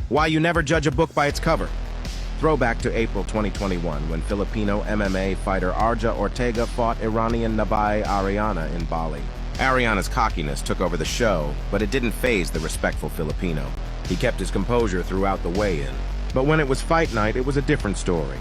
Why you never judge a book by its cover. Throwback to April 2021 when Filipino MMA fighter Arja Ortega fought Iranian Nabai Ariana in Bali. Ariana's cockiness took over the show, but it didn't faze the respectful Filipino. He kept his composure throughout the weigh-in. But when it was fight night, it was a different story.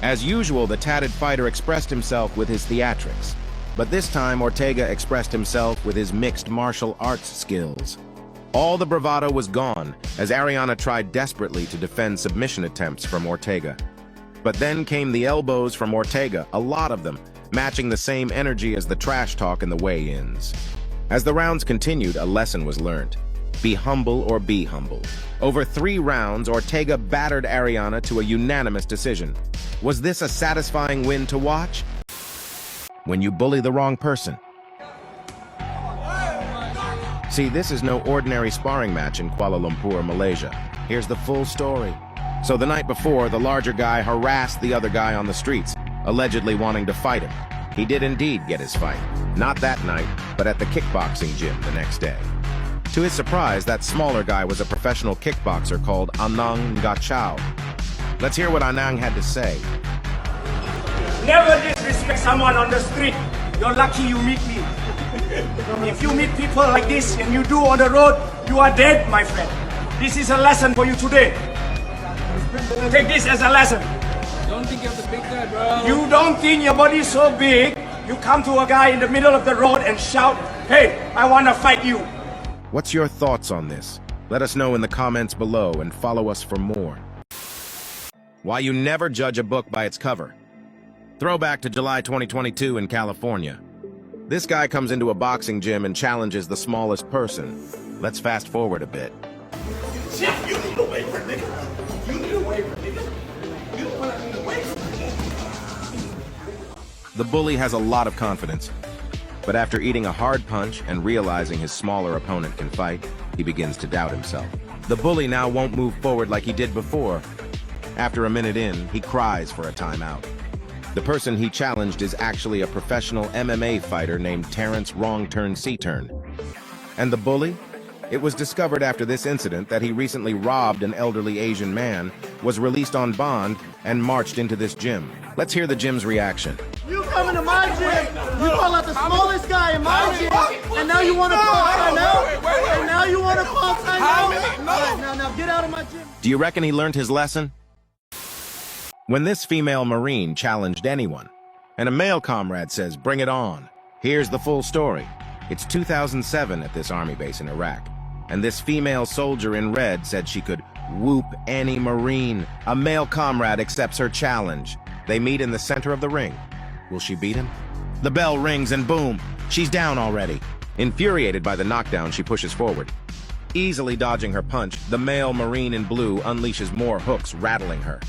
As usual, the tatted fighter expressed himself with his theatrics. But this time, Ortega expressed himself with his mixed martial arts skills. All the bravado was gone, as Ariana tried desperately to defend submission attempts from Ortega. But then came the elbows from Ortega, a lot of them, matching the same energy as the trash talk in the weigh-ins. As the rounds continued, a lesson was learned. Be humble or be humbled. Over 3 rounds, Ortega battered Ariana to a unanimous decision. Was this a satisfying win to watch? When you bully the wrong person. See, this is no ordinary sparring match in Kuala Lumpur, Malaysia. Here's the full story. So the night before, the larger guy harassed the other guy on the streets, allegedly wanting to fight him. He did indeed get his fight. Not that night, but at the kickboxing gym the next day. To his surprise, that smaller guy was a professional kickboxer called Anang Ngachau. Let's hear what Anang had to say. Never disrespect someone on the street. You're lucky you meet me. If you meet people like this and you do on the road, you are dead, my friend. This is a lesson for you today. Take this as a lesson. Don't think you have the big guy, bro. You don't think your body is so big, you come to a guy in the middle of the road and shout, "Hey, I want to fight you." What's your thoughts on this? Let us know in the comments below and follow us for more. Why you never judge a book by its cover. Throwback to July 2022 in California. This guy comes into a boxing gym and challenges the smallest person. Let's fast forward a bit. Shit, you need a waiver, nigga. You need a waiver, nigga. You don't want to need a waiver. The bully has a lot of confidence. But after eating a hard punch and realizing his smaller opponent can fight, he begins to doubt himself. The bully now won't move forward like he did before. After a minute in, he cries for a timeout. The person he challenged is actually a professional MMA fighter named Terrance Wrong Turn C-Turn. And the bully? It was discovered after this incident that he recently robbed an elderly Asian man, was released on bond, and marched into this gym. Let's hear the gym's reaction. You come into my gym, you call out the smallest guy in my gym, and now you want to call timeout? And now you want to call timeout? Now get out of my gym. Do you reckon he learned his lesson? When this female Marine challenged anyone, and a male comrade says, "Bring it on." Here's the full story. It's 2007 at this army base in Iraq, and this female soldier in red said she could whoop any Marine. A male comrade accepts her challenge. They meet in the center of the ring. Will she beat him? The bell rings and boom, she's down already. Infuriated by the knockdown, she pushes forward. Easily dodging her punch, the male Marine in blue unleashes more hooks, rattling her.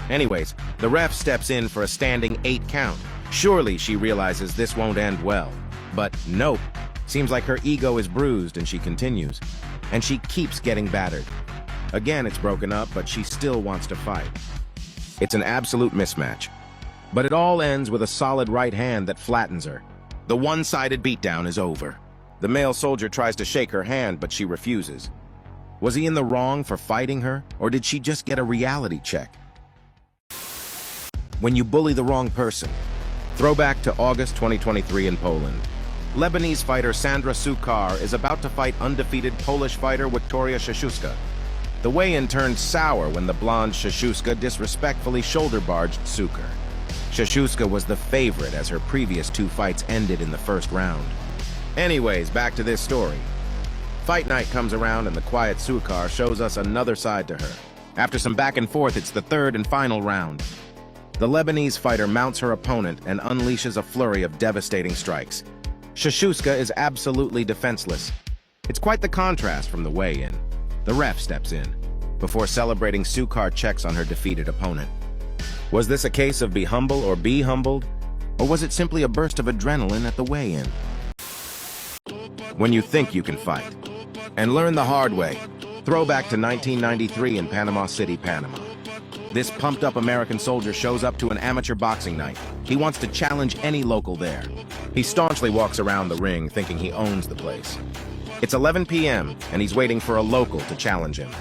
Anyways, the ref steps in for a standing 8 count. Surely she realizes this won't end well. But nope. Seems like her ego is bruised and she continues. And she keeps getting battered. Again, it's broken up, but she still wants to fight. It's an absolute mismatch. But it all ends with a solid right hand that flattens her. The one-sided beatdown is over. The male soldier tries to shake her hand, but she refuses. Was he in the wrong for fighting her, or did she just get a reality check? When you bully the wrong person. Throwback to August 2023 in Poland. Lebanese fighter Sandra Succar is about to fight undefeated Polish fighter Wiktoria Czyzewska. The weigh-in turned sour when the blonde Czyzewska disrespectfully shoulder-barged Succar. Czyzewska was the favorite as her previous 2 fights ended in the first round. Anyways, back to this story. Fight night comes around and the quiet Succar shows us another side to her. After some back and forth, it's the 3rd and final round. The Lebanese fighter mounts her opponent and unleashes a flurry of devastating strikes. Czyzewska is absolutely defenseless. It's quite the contrast from the weigh-in. The ref steps in. Before celebrating, Succar checks on her defeated opponent. Was this a case of be humble or be humbled? Or was it simply a burst of adrenaline at the weigh-in? When you think you can fight. And learn the hard way. Throwback to 1993 in Panama City, Panama. This pumped-up American soldier shows up to an amateur boxing night. He wants to challenge any local there. He staunchly walks around the ring thinking he owns the place. It's 11 p.m. and he's waiting for a local to challenge him.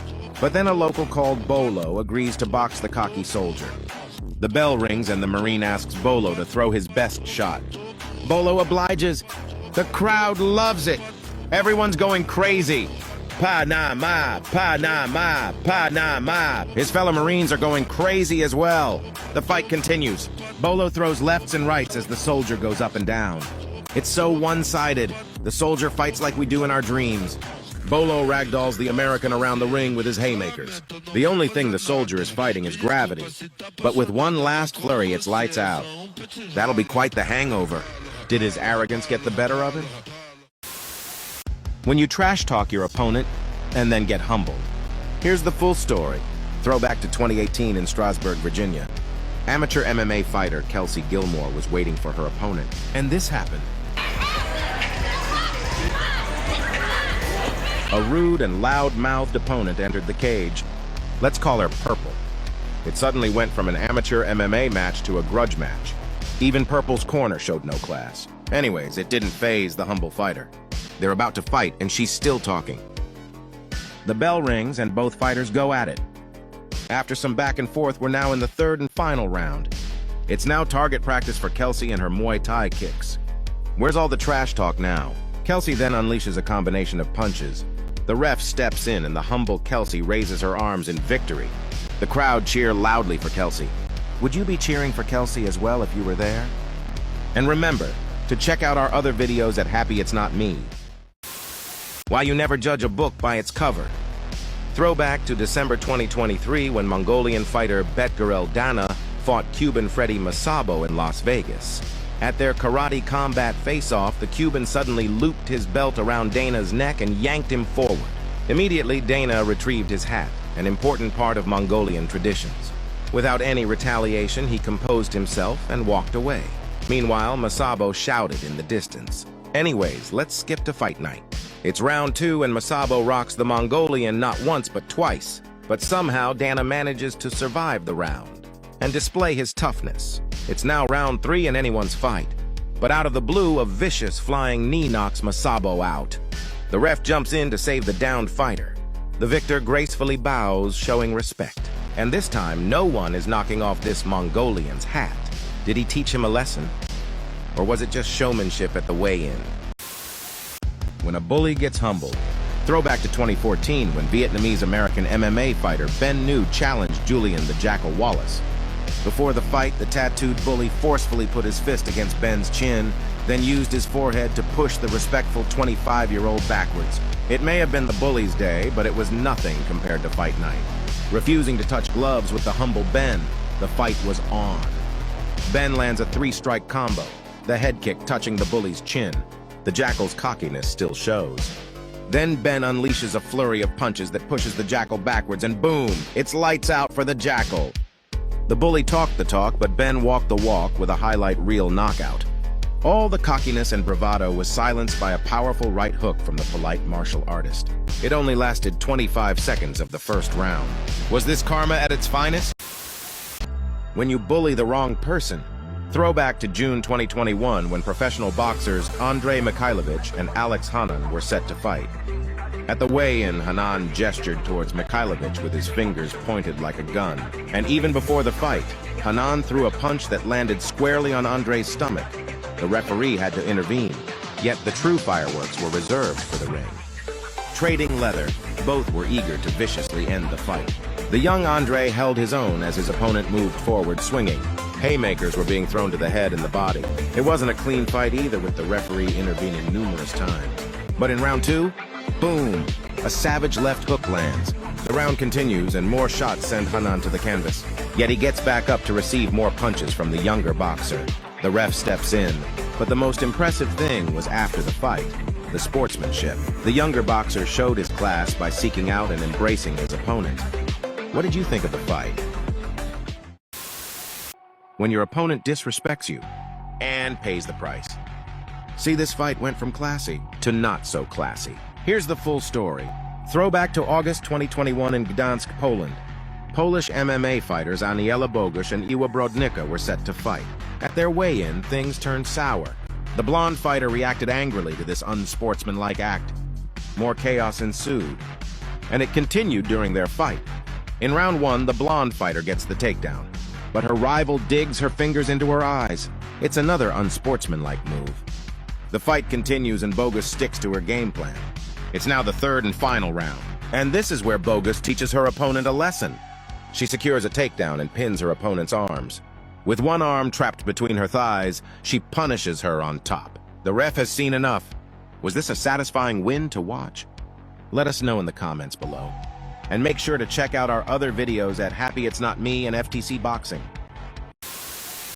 But then a local called Bolo agrees to box the cocky soldier. The bell rings and the Marine asks Bolo to throw his best shot. Bolo obliges. The crowd loves it. Everyone's going crazy. Panama, Panama, Panama. His fellow Marines are going crazy as well. The fight continues. Bolo throws lefts and rights as the soldier goes up and down. It's so one-sided. The soldier fights like we do in our dreams. Bolo ragdolls the American around the ring with his haymakers. The only thing the soldier is fighting is gravity. But with one last flurry, it's lights out. That'll be quite the hangover. Did his arrogance get the better of him? When you trash talk your opponent and then get humbled. Here's the full story. Throwback to 2018 in Strasburg, Virginia. Amateur MMA fighter Kelsey Gilmore was waiting for her opponent, and this happened. A rude and loud-mouthed opponent entered the cage. Let's call her Purple. It suddenly went from an amateur MMA match to a grudge match. Even Purple's corner showed no class. Anyways, it didn't faze the humble fighter. They're about to fight, and she's still talking. The bell rings, and both fighters go at it. After some back and forth, we're now in the third and final round. It's now target practice for Kelsey and her Muay Thai kicks. Where's all the trash talk now? Kelsey then unleashes a combination of punches. The ref steps in, and the humble Kelsey raises her arms in victory. The crowd cheer loudly for Kelsey. Would you be cheering for Kelsey as well if you were there? And remember to check out our other videos at Happy It's Not Me. Why you never judge a book by its cover. Throwback to December 2023 when Mongolian fighter Batgerel Danaa fought Cuban Freddy Masabo in Las Vegas. At their karate combat face-off, the Cuban suddenly looped his belt around Danaa's neck and yanked him forward. Immediately, Danaa retrieved his hat, an important part of Mongolian traditions. Without any retaliation, he composed himself and walked away. Meanwhile, Masabo shouted in the distance. Anyways, let's skip to fight night. It's round 2 and Masabo rocks the Mongolian not once but twice. But somehow, Danaa manages to survive the round and display his toughness. It's now round 3 and anyone's fight. But out of the blue, a vicious flying knee knocks Masabo out. The ref jumps in to save the downed fighter. The victor gracefully bows, showing respect. And this time, no one is knocking off this Mongolian's hat. Did he teach him a lesson? Or was it just showmanship at the weigh-in? When a bully gets humbled. Throwback to 2014 when Vietnamese-American MMA fighter Ben Nhu challenged Julian the Jackal Wallace. Before the fight, the tattooed bully forcefully put his fist against Ben's chin, then used his forehead to push the respectful 25-year-old backwards. It may have been the bully's day, but it was nothing compared to fight night. Refusing to touch gloves with the humble Ben, the fight was on. Ben lands a 3-strike combo, the head kick touching the bully's chin. The Jackal's cockiness still shows. Then Ben unleashes a flurry of punches that pushes the Jackal backwards, and boom, it's lights out for the Jackal. The bully talked the talk, but Ben walked the walk with a highlight reel knockout. All the cockiness and bravado was silenced by a powerful right hook from the polite martial artist. It only lasted 25 seconds of the first round. Was this karma at its finest? When you bully the wrong person. Throwback to June 2021 when professional boxers Andrei Mikhailovich and Hanan were set to fight. At the weigh-in, Hanan gestured towards Mikhailovich with his fingers pointed like a gun. And even before the fight, Hanan threw a punch that landed squarely on Andrei's stomach. The referee had to intervene, yet the true fireworks were reserved for the ring. Trading leather, both were eager to viciously end the fight. The young Andrei held his own as his opponent moved forward swinging. Haymakers were being thrown to the head and the body. It wasn't a clean fight either, with the referee intervening numerous times. But in round 2, boom, a savage left hook lands. The round continues and more shots send Hanan to the canvas. Yet he gets back up to receive more punches from the younger boxer. The ref steps in. But the most impressive thing was after the fight, the sportsmanship. The younger boxer showed his class by seeking out and embracing his opponent. What did you think of the fight? When your opponent disrespects you and pays the price. See, this fight went from classy to not so classy. Here's the full story. Throwback to August 2021 in Gdansk, Poland. Polish MMA fighters Aniela Bogusz and Brodnicka were set to fight. At their weigh-in, things turned sour. The blonde fighter reacted angrily to this unsportsmanlike act. More chaos ensued. and it continued during their fight. In round 1, the blonde fighter gets the takedown, but her rival digs her fingers into her eyes. It's another unsportsmanlike move. The fight continues and Bogusz sticks to her game plan. It's now the 3rd and final round, and this is where Bogusz teaches her opponent a lesson. She secures a takedown and pins her opponent's arms. With one arm trapped between her thighs, she punishes her on top. The ref has seen enough. Was this a satisfying win to watch? Let us know in the comments below. And make sure to check out our other videos at Happy It's Not Me and FTC Boxing.